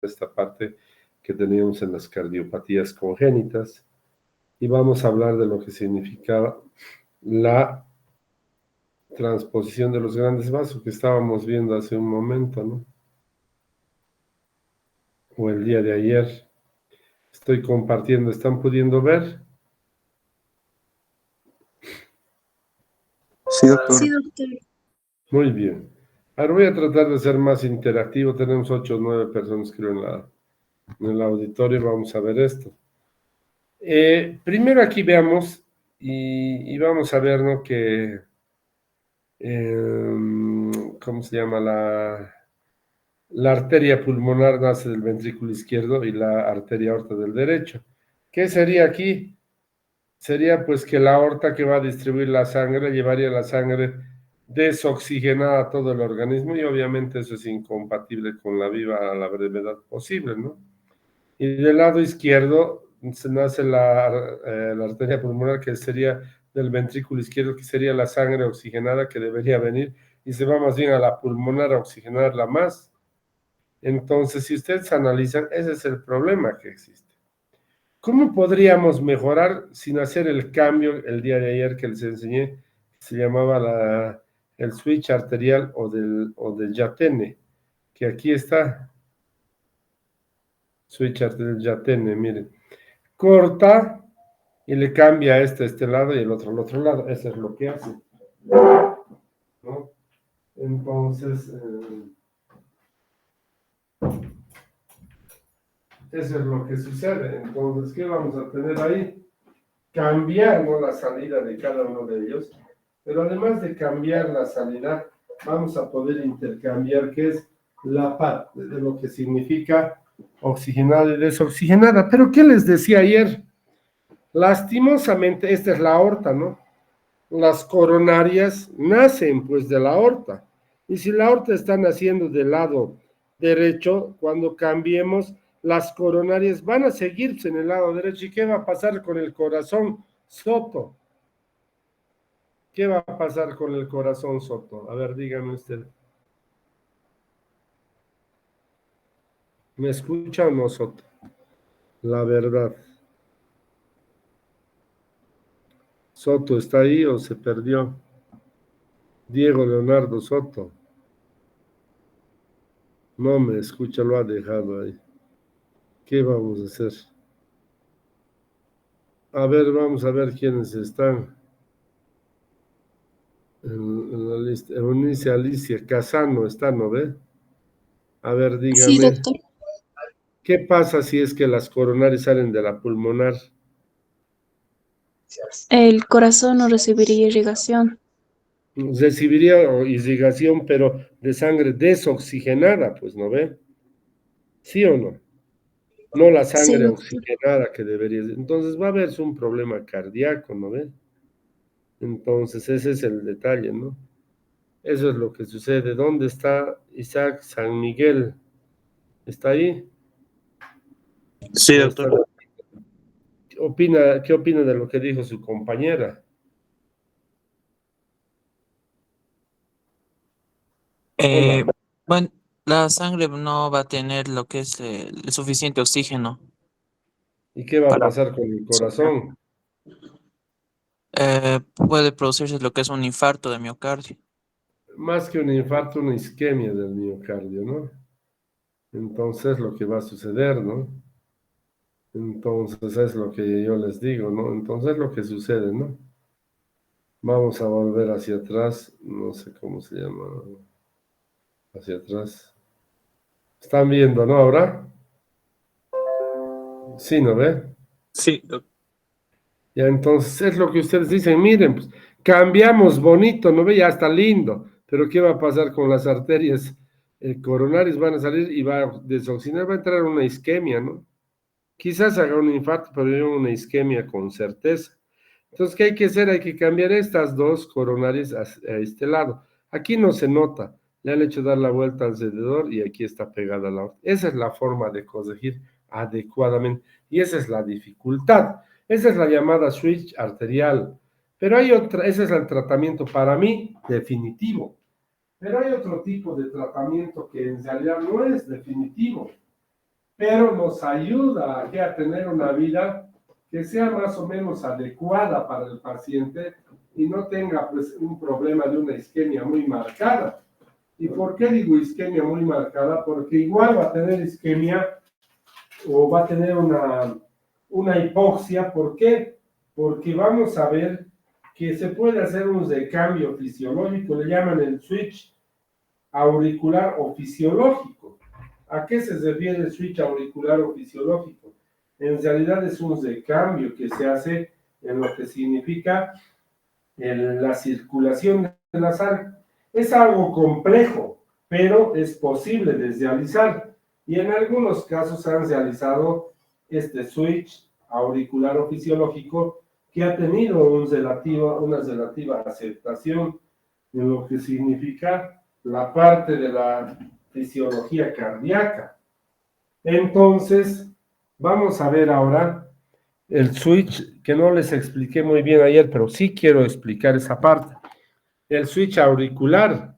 esta parte que teníamos en las cardiopatías congénitas y vamos a hablar de lo que significa la transposición de los grandes vasos que estábamos viendo hace un momento, ¿no? O el día de ayer. Estoy compartiendo, ¿están pudiendo ver? Sí, doctor. Sí, doctor. Muy bien. Ahora voy a tratar de ser más interactivo. Tenemos 8 o 9 personas, creo, en el auditorio. Vamos a ver esto. Primero aquí veamos y vamos a ver, ¿no? Que, ¿cómo se llama? La arteria pulmonar nace del ventrículo izquierdo y la arteria aorta del derecho. ¿Qué sería aquí? Sería pues que la aorta que va a distribuir la sangre llevaría la sangre desoxigenada a todo el organismo y obviamente eso es incompatible con la vida a la brevedad posible, ¿no? Y del lado izquierdo se nace la arteria pulmonar que sería del ventrículo izquierdo, que sería la sangre oxigenada que debería venir y se va más bien a la pulmonar a oxigenarla más. Entonces, si ustedes analizan, ese es el problema que existe. ¿Cómo podríamos mejorar sin hacer el cambio el día de ayer que les enseñé, que se llamaba el switch arterial o del Yatene, que aquí está, switch arterial Yatene, miren, corta y le cambia a este lado y el otro al otro lado, eso es lo que hace, ¿no? Entonces, eso es lo que sucede. Entonces, ¿qué vamos a tener ahí? Cambiar, ¿no?, la salida de cada uno de ellos, pero además de cambiar la salida, vamos a poder intercambiar qué es la parte de lo que significa oxigenada y desoxigenada. Pero ¿qué les decía ayer? Lastimosamente, esta es la aorta, ¿no? Las coronarias nacen pues de la aorta. Y si la aorta está naciendo del lado derecho, cuando cambiemos, las coronarias van a seguirse en el lado derecho. ¿Y qué va a pasar con el corazón, Soto? ¿Qué va a pasar con el corazón, Soto? A ver, dígame usted. ¿Me escucha o no, Soto? La verdad. ¿Soto está ahí o se perdió? Diego Leonardo Soto. No me escucha, lo ha dejado ahí. ¿Qué vamos a hacer? A ver, vamos a ver quiénes están en la lista. Eunice Alicia Casano está, ¿no ve? A ver, Sí, dígame, doctor. ¿qué pasa si es que las coronarias salen de la pulmonar? El corazón no recibiría irrigación. Recibiría irrigación, pero de sangre desoxigenada, pues, ¿no ve? ¿Sí o no? No la Sí, sangre doctor. oxigenada que debería. Entonces va a haber un problema cardíaco, ¿no ve? Entonces ese es el detalle, ¿no? Eso es lo que sucede. ¿Dónde está Isaac San Miguel? ¿Está ahí? Sí, ¿O está? doctor. ¿Qué opina de lo que dijo su compañera? Hola. Bueno, la sangre no va a tener lo que es el suficiente oxígeno ¿Y qué va a para... pasar con el corazón? puede producirse lo que es un infarto de miocardio. Más que un infarto, una isquemia del miocardio, ¿no? Entonces lo que va a suceder, ¿no? Entonces es lo que yo les digo, ¿no? Entonces lo que sucede, ¿no? Vamos a volver hacia atrás, no sé cómo se llama, hacia atrás. ¿Están viendo, no, ahora? Sí, ¿no ve? Sí, doctor. Ya, entonces es lo que ustedes dicen, miren, pues cambiamos bonito, ¿no ve? Ya está lindo, pero ¿qué va a pasar con las arterias coronarias? Van a salir y va a desoxigenar, va a entrar una isquemia, ¿no? Quizás haga un infarto, pero no una isquemia con certeza. Entonces, ¿qué hay que hacer? Hay que cambiar estas dos coronarias a este lado. Aquí no se nota, le han hecho dar la vuelta alrededor y aquí está pegada la otra. Esa es la forma de corregir adecuadamente y esa es la dificultad. Esa es la llamada switch arterial. Pero hay otra, ese es el tratamiento para mí definitivo. Pero hay otro tipo de tratamiento que en realidad no es definitivo. pero nos ayuda aquí a tener una vida que sea más o menos adecuada para el paciente y no tenga pues un problema de una isquemia muy marcada. ¿Y por qué digo isquemia muy marcada? Porque igual va a tener isquemia o va a tener una hipoxia. ¿Por qué? Porque vamos a ver que se puede hacer un recambio fisiológico, le llaman el switch auricular o fisiológico. ¿A qué se refiere el switch auricular o fisiológico? En realidad es un recambio que se hace en lo que significa la circulación de la sangre. Es algo complejo, pero es posible de realizar. Y en algunos casos han realizado este switch auricular o fisiológico que ha tenido una relativa aceptación en lo que significa la parte de la fisiología cardíaca. Entonces, vamos a ver ahora el switch, que no les expliqué muy bien ayer, pero sí quiero explicar esa parte. El switch auricular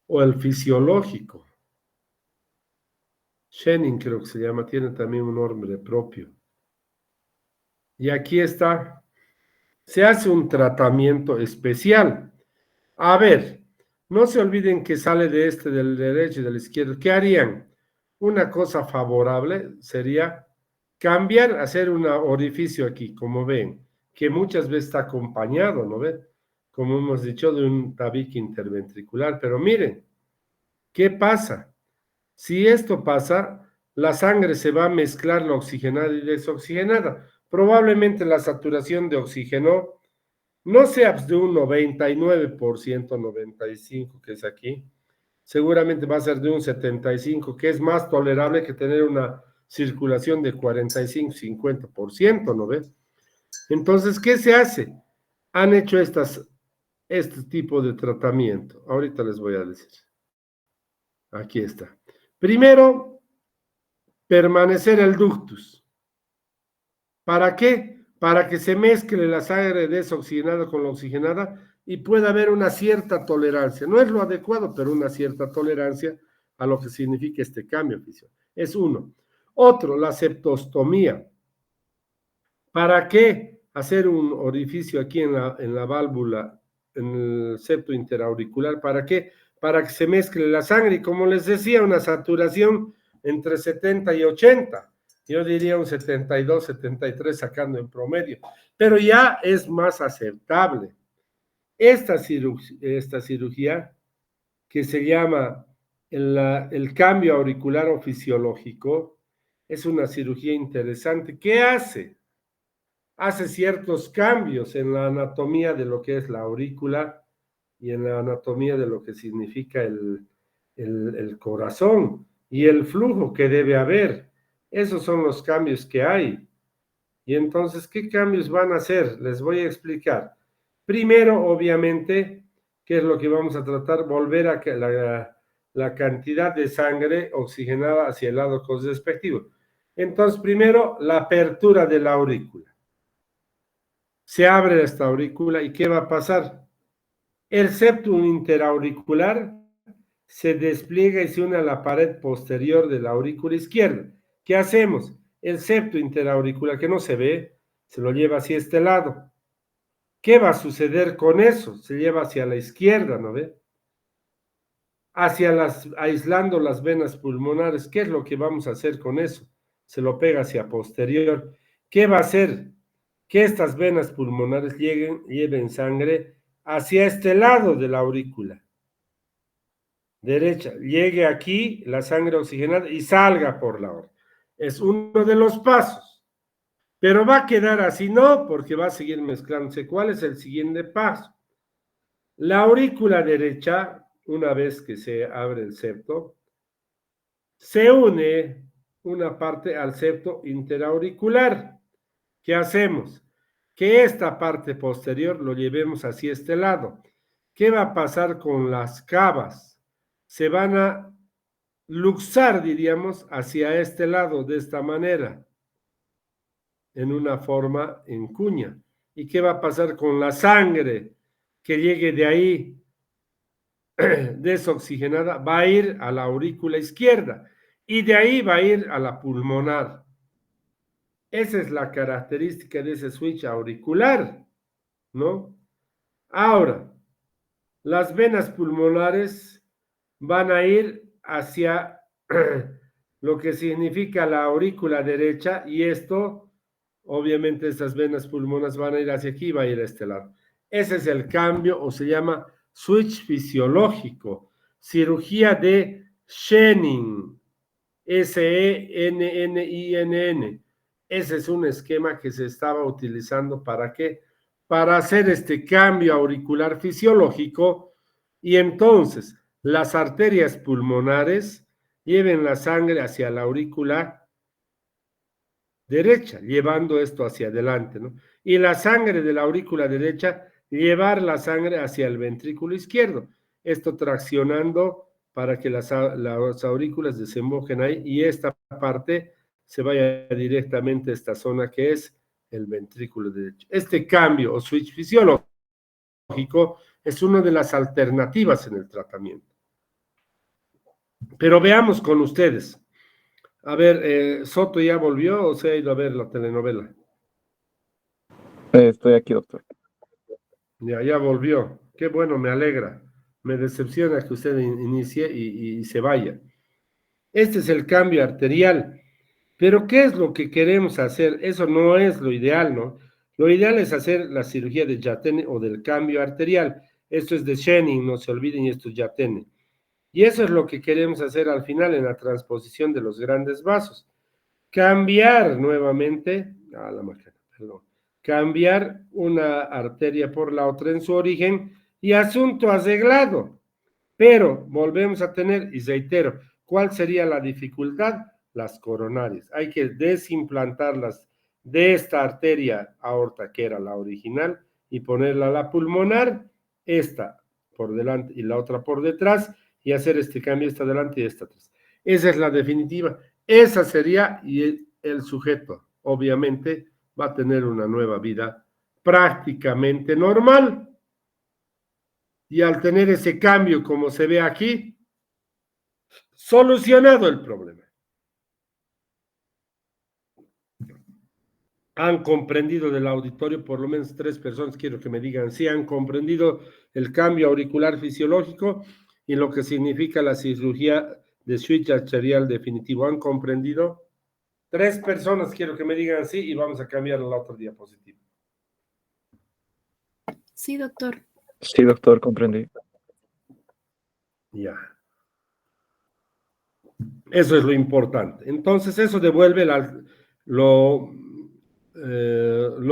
o el fisiológico. Schenning creo que se llama, tiene también un nombre propio. Y aquí está. Se hace un tratamiento especial. A ver, no se olviden que sale de del derecho y del izquierdo. ¿Qué harían? Una cosa favorable sería cambiar, hacer un orificio aquí, como ven, que muchas veces está acompañado, ¿no ven? Como hemos dicho, de un tabique interventricular. Pero miren, ¿qué pasa? Si esto pasa, la sangre se va a mezclar la oxigenada y desoxigenada. Probablemente la saturación de oxígeno no sea de un 99%, 95%, que es aquí. Seguramente va a ser de un 75%, que es más tolerable que tener una circulación de 45, 50%, ¿no ves? Entonces, ¿qué se hace? Han hecho este tipo de tratamiento. Ahorita les voy a decir. Aquí está. Primero, permanecer el ductus. ¿Para qué? Para que se mezcle la sangre desoxigenada con la oxigenada y pueda haber una cierta tolerancia. No es lo adecuado, pero una cierta tolerancia a lo que significa este cambio físico. Es uno. Otro, la septostomía. ¿Para qué hacer un orificio aquí en la válvula, en el septo interauricular? ¿Para qué? Para que se mezcle la sangre y, como les decía, una saturación entre 70 y 80. Yo diría un 72, 73 sacando en promedio, pero ya es más aceptable. Esta cirugía que se llama el cambio auricular o fisiológico es una cirugía interesante. ¿Qué hace? Hace ciertos cambios en la anatomía de lo que es la aurícula y en la anatomía de lo que significa el corazón y el flujo que debe haber. Esos son los cambios que hay. Y entonces, ¿qué cambios van a hacer? Les voy a explicar. Primero, obviamente, ¿qué es lo que vamos a tratar? Volver a que la cantidad de sangre oxigenada hacia el lado respectivo. Entonces, primero, la apertura de la aurícula. Se abre esta aurícula y ¿qué va a pasar? El septum interauricular se despliega y se une a la pared posterior de la aurícula izquierda. ¿Qué hacemos? El septo interauricular, que no se ve, se lo lleva hacia este lado. ¿Qué va a suceder con eso? Se lleva hacia la izquierda, ¿no ve? Aislando las venas pulmonares. ¿Qué es lo que vamos a hacer con eso? Se lo pega hacia posterior. ¿Qué va a hacer? Que estas venas pulmonares lleven sangre hacia este lado de la aurícula derecha, llegue aquí la sangre oxigenada y salga por la aorta. Es uno de los pasos, pero va a quedar así, no, porque va a seguir mezclándose. ¿Cuál es el siguiente paso? La aurícula derecha, una vez que se abre el septo, se une una parte al septo interauricular. ¿Qué hacemos? Que esta parte posterior lo llevemos hacia este lado. ¿Qué va a pasar con las cavas? Se van a luxar, diríamos, hacia este lado, de esta manera, en una forma en cuña. ¿Y qué va a pasar con la sangre que llegue de ahí desoxigenada? Va a ir a la aurícula izquierda. y de ahí va a ir a la pulmonar. Esa es la característica de ese switch auricular, ¿no? Ahora, las venas pulmonares van a ir hacia lo que significa la aurícula derecha y esto, obviamente estas venas pulmonares van a ir hacia aquí y va a ir a este lado. Ese es el cambio o se llama switch fisiológico, cirugía de Shenin, Senninn. Ese es un esquema que se estaba utilizando ¿para qué? Para hacer este cambio auricular fisiológico y entonces las arterias pulmonares lleven la sangre hacia la aurícula derecha, llevando esto hacia adelante, ¿no? Y la sangre de la aurícula derecha, llevar la sangre hacia el ventrículo izquierdo, esto traccionando para que las aurículas desemboquen ahí y esta parte se vaya directamente a esta zona que es el ventrículo derecho. Este cambio o switch fisiológico es una de las alternativas en el tratamiento. Pero veamos con ustedes. A ver, ¿Soto ya volvió o se ha ido a ver la telenovela? Estoy aquí, doctor. Ya volvió. Qué bueno, me alegra. Me decepciona que usted inicie y se vaya. Este es el cambio arterial. Pero ¿qué es lo que queremos hacer? Eso no es lo ideal, ¿no? Lo ideal es hacer la cirugía de Yatene o del cambio arterial. Esto es de Shenin, no se olviden, y esto es Yatene. Y eso es lo que queremos hacer al final en la transposición de los grandes vasos. Cambiar nuevamente, cambiar una arteria por la otra en su origen y asunto arreglado. Pero volvemos a tener, y reitero, ¿cuál sería la dificultad? Las coronarias. Hay que desimplantarlas de esta arteria aorta, que era la original, y ponerla a la pulmonar, esta por delante y la otra por detrás, y hacer este cambio, esta delante y esta atrás. Esa es la definitiva. Esa sería, y el sujeto, obviamente, va a tener una nueva vida prácticamente normal. Y al tener ese cambio, como se ve aquí, solucionado el problema. Han comprendido del auditorio, por lo menos 3 personas, quiero que me digan si han comprendido el cambio auricular fisiológico y lo que significa la cirugía de switch arterial definitivo. ¿Han comprendido? 3 personas, quiero que me digan sí y vamos a cambiar a la otra diapositiva. Sí, doctor. Sí, doctor, comprendí. Ya. Eso es lo importante. Entonces, eso devuelve lo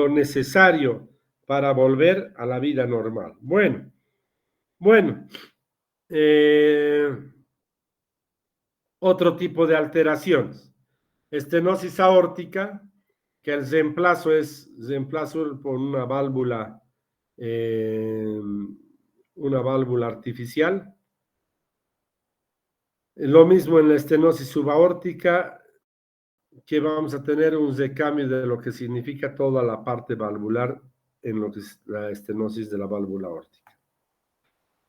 necesario para volver a la vida normal. Bueno, otro tipo de alteraciones. Estenosis aórtica, que el reemplazo es por una válvula artificial. Lo mismo en la estenosis subaórtica, que vamos a tener un recambio de lo que significa toda la parte valvular en lo que es la estenosis de la válvula aórtica.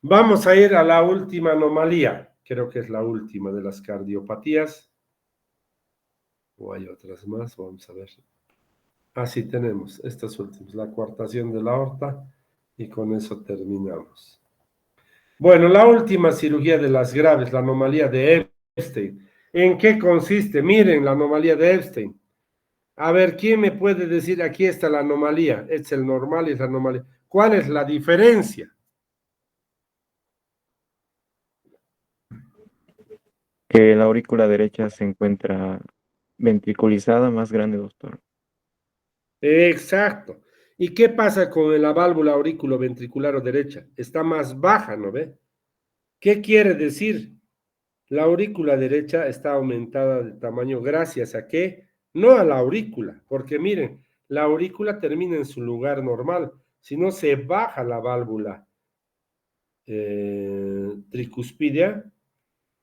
Vamos a ir a la última anomalía, creo que es la última de las cardiopatías, o hay otras más, vamos a ver. Así tenemos estas últimas, la coartación de la aorta, y con eso terminamos. Bueno, la última cirugía de las graves, la anomalía de Epstein. ¿En qué consiste? Miren la anomalía de Epstein. A ver, ¿quién me puede decir? Aquí está la anomalía. Es el normal y es la anomalía. ¿Cuál es la diferencia? Que la aurícula derecha se encuentra ventriculizada, más grande, doctor. Exacto. ¿Y qué pasa con la válvula auriculoventricular derecha? Está más baja, ¿no ve? ¿Qué quiere decir? La aurícula derecha está aumentada de tamaño gracias a qué? No a la aurícula, porque miren, la aurícula termina en su lugar normal, si no se baja la válvula tricuspidia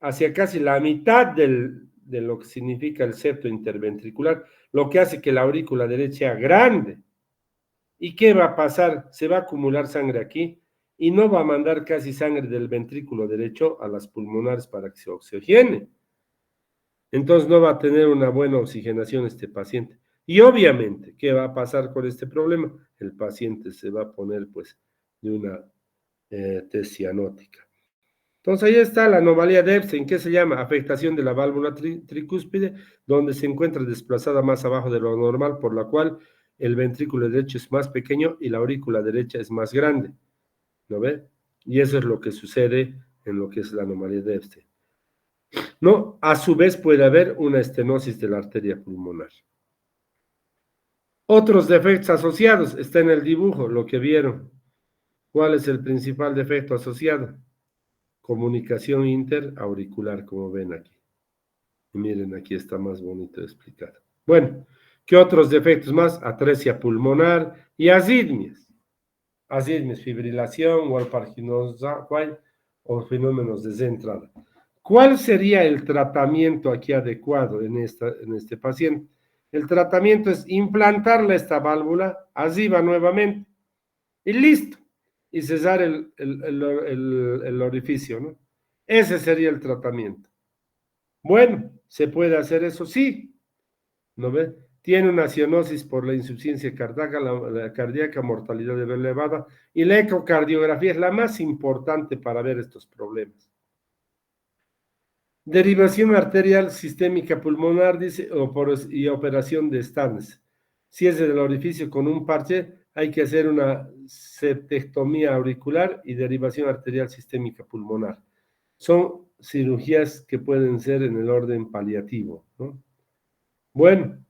hacia casi la mitad de lo que significa el septo interventricular, lo que hace que la aurícula derecha sea grande. ¿Y qué va a pasar? Se va a acumular sangre aquí y no va a mandar casi sangre del ventrículo derecho a las pulmonares para que se oxigene. Entonces no va a tener una buena oxigenación este paciente. Y obviamente, ¿qué va a pasar con este problema? El paciente se va a poner pues de una test cianótica. Entonces ahí está la anomalía de Epstein. ¿Qué se llama? Afectación de la válvula tricúspide, donde se encuentra desplazada más abajo de lo normal, por la cual el ventrículo derecho es más pequeño y la aurícula derecha es más grande. ¿Lo ve? Y eso es lo que sucede en lo que es la anomalía de Epstein. No, a su vez puede haber una estenosis de la arteria pulmonar. Otros defectos asociados, está en el dibujo, lo que vieron. ¿Cuál es el principal defecto asociado? Comunicación interauricular, como ven aquí. Y miren, aquí está más bonito explicado. Bueno, ¿qué otros defectos más? Atresia pulmonar y asitmias. Asitmias, fibrilación, Wolfram-Parkinson o fenómenos de desentrada. ¿Cuál sería el tratamiento aquí adecuado en este paciente? El tratamiento es implantarle esta válvula, así va nuevamente, y listo, y cesar el orificio, ¿no? Ese sería el tratamiento. Bueno, ¿se puede hacer eso? Sí, ¿no ve? Tiene una cianosis por la insuficiencia cardíaca, la cardíaca, mortalidad elevada, y la ecocardiografía es la más importante para ver estos problemas. Derivación arterial sistémica pulmonar, dice, y operación de Stans. Si es del orificio con un parche, hay que hacer una septectomía auricular y derivación arterial sistémica pulmonar. Son cirugías que pueden ser en el orden paliativo, ¿no? Bueno,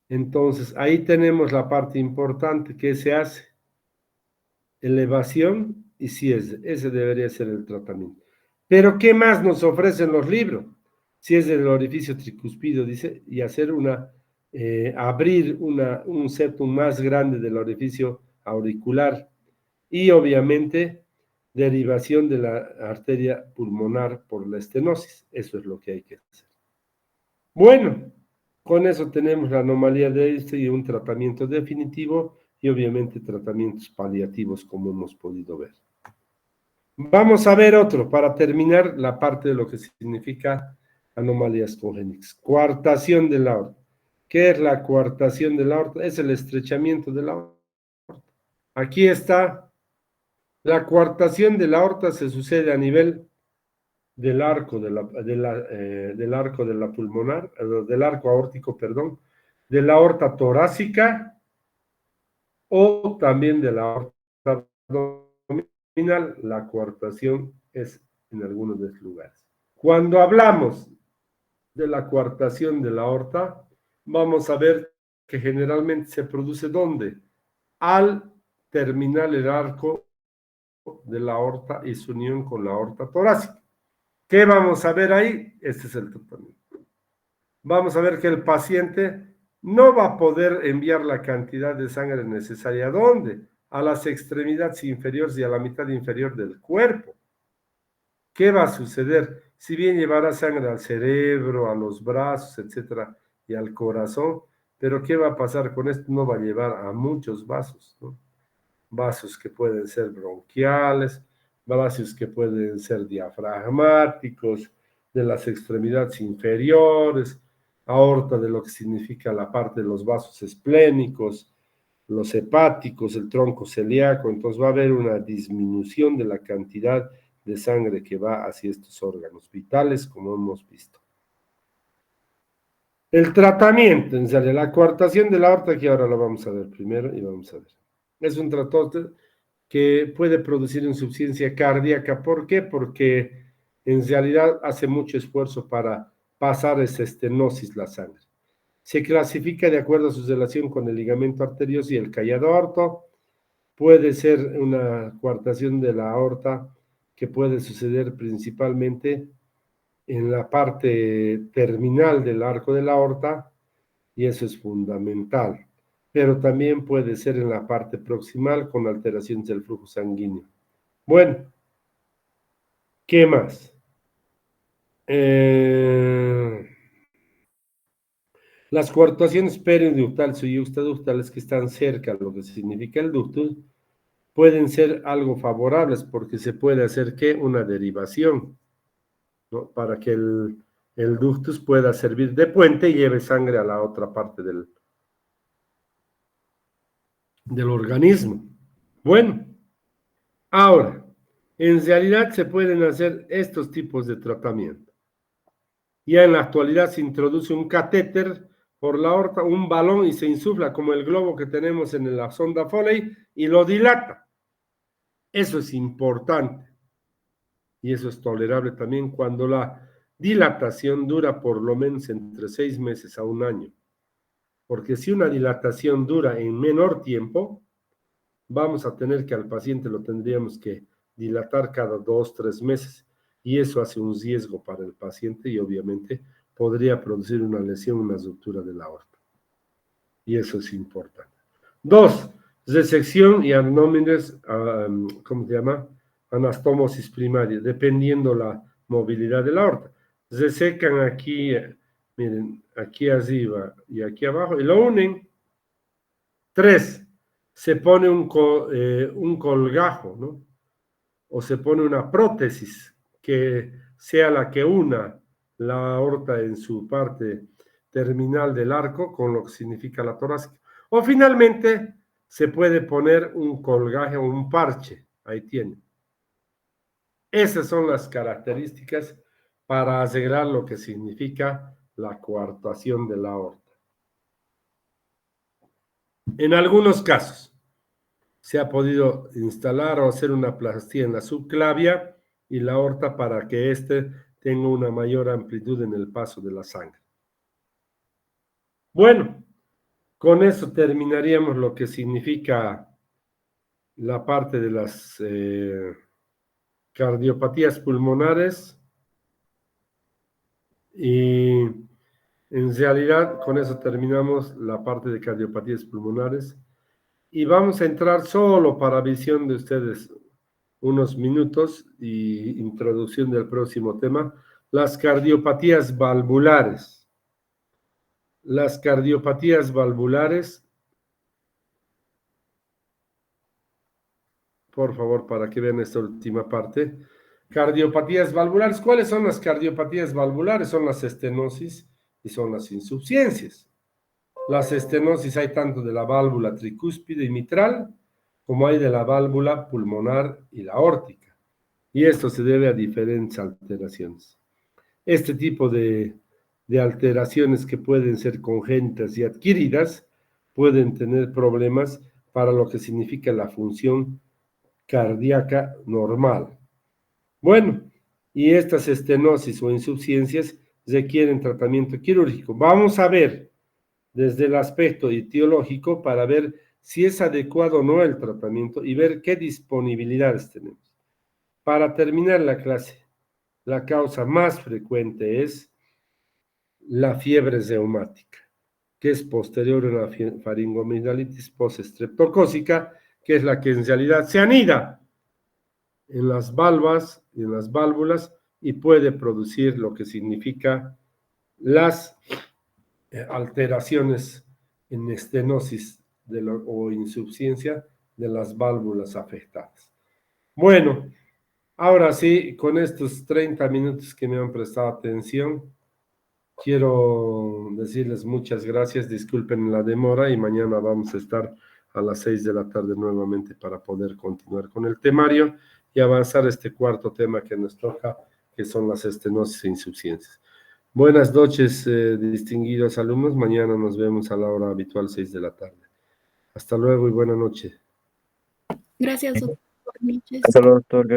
entonces ahí tenemos la parte importante que se hace. Elevación y ese debería ser el tratamiento. Pero ¿qué más nos ofrecen los libros? Si es del orificio tricuspidio, dice, y hacer abrir un septum más grande del orificio auricular y obviamente derivación de la arteria pulmonar por la estenosis. Eso es lo que hay que hacer. Bueno, con eso tenemos la anomalía de este y un tratamiento definitivo y obviamente tratamientos paliativos como hemos podido ver. Vamos a ver otro para terminar la parte de lo que significa anomalías congénitas. Coartación de la aorta. ¿Qué es la coartación de la aorta? Es el estrechamiento de la aorta. Aquí está. La coartación de la aorta se sucede a nivel del arco del arco de la pulmonar, del arco aórtico, perdón, de la aorta torácica o también de la aorta abdominal. La coartación es en algunos de estos lugares. Cuando hablamos de la coartación de la aorta, vamos a ver que generalmente se produce ¿dónde? Al terminar el arco de la aorta y su unión con la aorta torácica. ¿Qué vamos a ver ahí? Este es el tratamiento. Vamos a ver que el paciente no va a poder enviar la cantidad de sangre necesaria. ¿A dónde? A las extremidades inferiores y a la mitad inferior del cuerpo. ¿Qué va a suceder? Si bien llevará sangre al cerebro, a los brazos, etcétera, y al corazón, pero ¿qué va a pasar con esto? No va a llevar a muchos vasos, ¿no? Vasos que pueden ser bronquiales, vasos que pueden ser diafragmáticos, de las extremidades inferiores, aorta de lo que significa la parte de los vasos esplénicos, los hepáticos, el tronco celíaco. Entonces va a haber una disminución de la cantidad de sangre que va hacia estos órganos vitales, como hemos visto. El tratamiento, en serio, la coartación de la aorta, que ahora lo vamos a ver primero y vamos a ver. Es un tratamiento que puede producir insuficiencia cardíaca. ¿Por qué? Porque en realidad hace mucho esfuerzo para pasar esa estenosis la sangre. Se clasifica de acuerdo a su relación con el ligamento arterioso y el callado aorto. Puede ser una coartación de la aorta que puede suceder principalmente en la parte terminal del arco de la aorta, y eso es fundamental. Pero también puede ser en la parte proximal con alteraciones del flujo sanguíneo. Bueno, ¿qué más? Las coartaciones perioductales o yuxtaductales que están cerca de lo que significa el ductus pueden ser algo favorables porque se puede hacer, ¿qué? Una derivación, ¿no? Para que el ductus pueda servir de puente y lleve sangre a la otra parte del organismo. Bueno, ahora, en realidad se pueden hacer estos tipos de tratamiento. Ya en la actualidad se introduce un catéter por la aorta, un balón, y se insufla como el globo que tenemos en la sonda Foley y lo dilata. Eso es importante. Y eso es tolerable también cuando la dilatación dura por lo menos entre 6 meses a 1 año. Porque si una dilatación dura en menor tiempo, vamos a tener que al paciente lo tendríamos que dilatar cada 2, 3 meses. Y eso hace un riesgo para el paciente y obviamente podría producir una lesión, una ruptura de la aorta. Y eso es importante. 2, resección y anómenes, ¿cómo se llama? Anastomosis primaria, dependiendo la movilidad de la aorta. Resecan aquí, miren, aquí arriba y aquí abajo, y lo unen. 3, se pone un colgajo, ¿no? O se pone una prótesis que sea la que una la aorta en su parte terminal del arco con lo que significa la torácica. O finalmente se puede poner un colgaje o un parche, ahí tiene. Esas son las características para asegurar lo que significa la coartación de la aorta. En algunos casos se ha podido instalar o hacer una plastía en la subclavia y la aorta para que éste tenga una mayor amplitud en el paso de la sangre. Bueno, con eso terminaríamos lo que significa la parte de las cardiopatías pulmonares y en realidad con eso terminamos la parte de cardiopatías pulmonares y vamos a entrar solo para visión de ustedes unos minutos y introducción del próximo tema, las cardiopatías valvulares. Las cardiopatías valvulares, por favor, para que vean esta última parte. Cardiopatías valvulares, ¿cuáles son las cardiopatías valvulares? Son las estenosis y son las insuficiencias. Las estenosis hay tanto de la válvula tricúspide y mitral, como hay de la válvula pulmonar y la aórtica. Y esto se debe a diferentes alteraciones. Este tipo de alteraciones que pueden ser congénitas y adquiridas pueden tener problemas para lo que significa la función cardíaca normal. Bueno, y estas estenosis o insuficiencias requieren tratamiento quirúrgico. Vamos a ver desde el aspecto etiológico para ver si es adecuado o no el tratamiento y ver qué disponibilidades tenemos. Para terminar la clase, la causa más frecuente es la fiebre reumática, que es posterior a la faringoamigdalitis postestreptocócica, que es la que en realidad se anida en las valvas y en las válvulas y puede producir lo que significa las alteraciones en estenosis o insuficiencia de las válvulas afectadas. Bueno, ahora sí, con estos 30 minutos que me han prestado atención, quiero decirles muchas gracias, disculpen la demora y mañana vamos a estar a las 6 de la tarde nuevamente para poder continuar con el temario y avanzar este cuarto tema que nos toca, que son las estenosis e insuficiencias. Buenas noches, distinguidos alumnos. Mañana nos vemos a la hora habitual, 6 de la tarde. Hasta luego y buena noche. Gracias, doctor. Buenas noches. Hasta luego, doctor. Gracias.